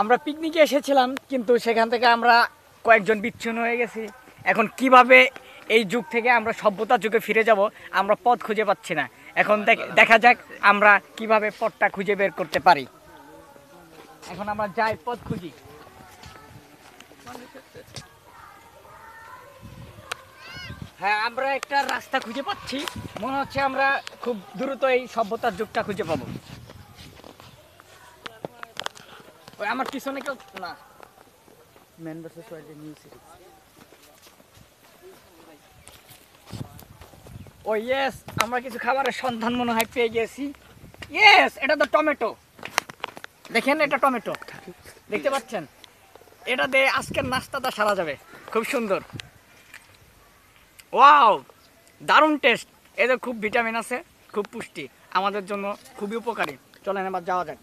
আমরা পিকনিকে এসেছিলাম, কিন্তু সেখান থেকে আমরা কয়েকজন বিচ্ছিন্ন হয়ে গেছি। এখন কিভাবে এই যুগ থেকে আমরা সভ্যতার যুগে ফিরে যাব আমরা পথ খুঁজে পাচ্ছি না। এখন দেখা যাক আমরা কিভাবে পথটা খুঁজে বের করতে পারি। এখন আমরা যাই, পথ খুঁজি। হ্যাঁ, আমরা একটা রাস্তা খুঁজে পাচ্ছি। মনে হচ্ছে আমরা খুব দ্রুত এই সভ্যতার যুগটা খুঁজে পাবো। ওই আমার পিছনে কেউ না। Man versus wild new series. Oh yes, আমরা কিছু খাবারের সন্ধান মনে হয় পেয়ে গেছি। ইয়েস, এটা তো টমেটো। দেখেন, এটা টমেটো দেখতে পাচ্ছেন। এটা দিয়ে আজকের নাস্তাটা সারা যাবে, খুব সুন্দর। ওয়াও, দারুণ টেস্ট। এদের খুব ভিটামিন আছে, খুব পুষ্টি, আমাদের জন্য খুবই উপকারী। চলেন এবার যাওয়া যাক।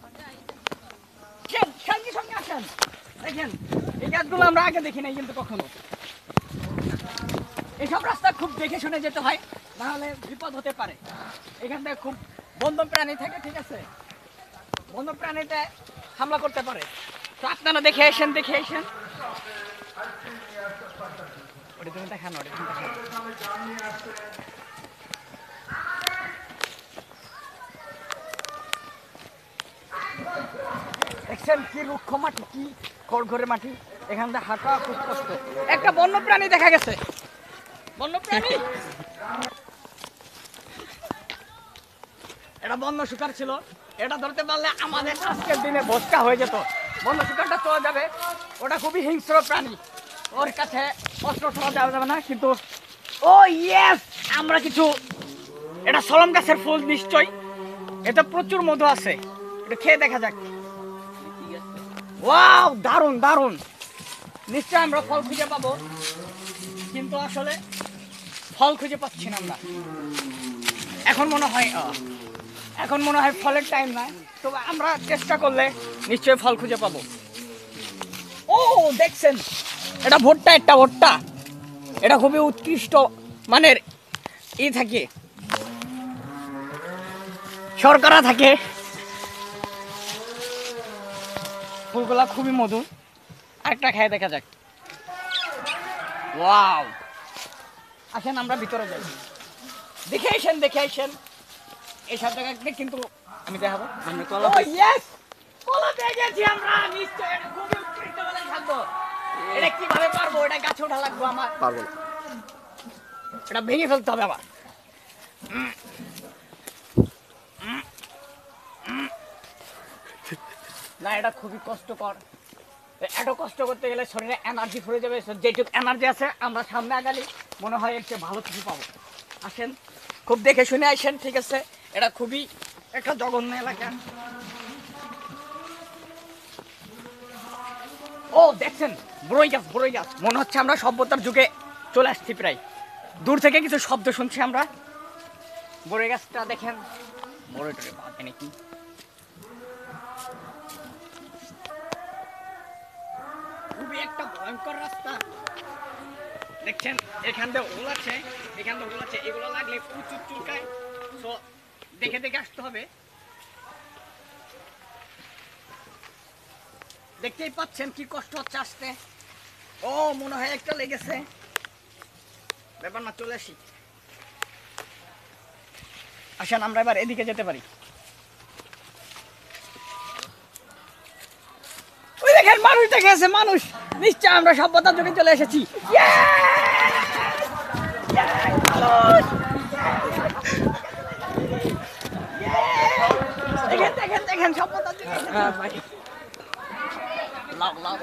সঙ্গে সঙ্গে আসেন। দেখেন, এই গাছগুলো আমরা আগে দেখি নাই কিন্তু কখনো। এইসব রাস্তা খুব দেখে শুনে যেতে হয়, নাহলে বিপদ হতে পারে। এখান থেকে খুব বন্য প্রাণী থাকে, ঠিক আছে? বন্য প্রাণীতে হামলা করতে পারে। তো আপনারা দেখে আসেন, দেখে আসেন। ওটা তুমি দেখানো, ওটা তুমি দেখানো। দেখছেন কি রুক্ষ মাটি, কি খড়খড়ে মাটি। এখান থেকে হাঁটা খুব কষ্ট। একটা বন্য প্রাণী দেখা গেছে। বন্য প্রাণী, এটা বন্য শিকার ছিল। এটা ধরতে পারলে আমাদের আজকের দিনে ভোজটা হয়ে যেত। বন্য শিকারটা চলে যাবে, ওটা খুবই হিংস্র প্রাণী। ওর কাছে অস্ত্র ছোড়া যাওয়া যাবে না। কিন্তু ও ইয়েস, আমরা কিছু, এটা সলম গাছের ফুল নিশ্চয়। এটা প্রচুর মধু আছে, এটা খেয়ে দেখা যাক। ওয়াও, দারুণ দারুণ। নিশ্চয় আমরা ফল খুঁজে পাবো, কিন্তু আসলে ফল খুঁজে পাচ্ছি না আমরা। এখন মনে হয় ফলের টাইম নাই, তবে আমরা চেষ্টা করলে নিশ্চয়ই ফল খুঁজে পাবো। ও দেখছেন, এটা ভুট্টা, একটা ভুট্টা। এটা খুবই উৎকৃষ্ট মানের থাকে, শর্করা থাকে। ফুলগুলা খুবই মধুর। আরেকটা খেয়ে দেখা যাক। ওয়াও, আসেন আমরা ভিতরে যাই। দেখে আসেন, দেখে আসেন। এইসব জায়গাতে কিন্তু আমি দেখাবো। কলা পেয়ে গেছি আমরা, নিশ্চয় এটা খুবই উৎকৃষ্ট বলে খাদ্য। এটা কিভাবে পারবো? এটা গাছে ওঠা লাগবে আমার। পারবো না, এটা ভেঙে ফেলতে হবে আমার। না, এটা খুবই কষ্টকর। এত কষ্ট করতে গেলে শরীরে এনার্জি ফুরে যাবে। যেটুকু এনার্জি আছে আমরা সামনে আগালি মনে হয় এর চেয়ে ভালো কিছু পাবো। আসেন, খুব দেখে শুনে আসেন, ঠিক আছে? এটা খুবই একটা জঘন্য এলাকা। ও দেখছেন, বড়ই গাছ, বড়ই গাছ। মনে হচ্ছে আমরা সভ্যতার যুগে চলে আসছি প্রায়। দূর থেকে কিছু শব্দ শুনছি আমরা। বড়ই গাছটা দেখেন, বড়ইটারে বাঁধে নাকি। খুবই একটা ভয়ঙ্কর রাস্তা। দেখছেন, এখান দিয়ে হোল আছে, এখান দিয়ে হোল আছে। এগুলো লাগলে প্রচুর চুলকায়। তো দেখে দেখে আসতে হবে। দেখতেই পাচ্ছেন কি কষ্ট হচ্ছে আসতে। ও মনে হয় একটা লেগেছে, ব্যাপার না, চলে আসি। আসেন আমরা এবার এদিকে যেতে পারি। ওই দেখেন, মানুষ দেখে আছে, মানুষ। নিশ্চয় আমরা সভ্যতার যুগে চলে এসেছি। দেখেন দেখেন দেখেন, সভ্যতার যুগে লাভ লাভ।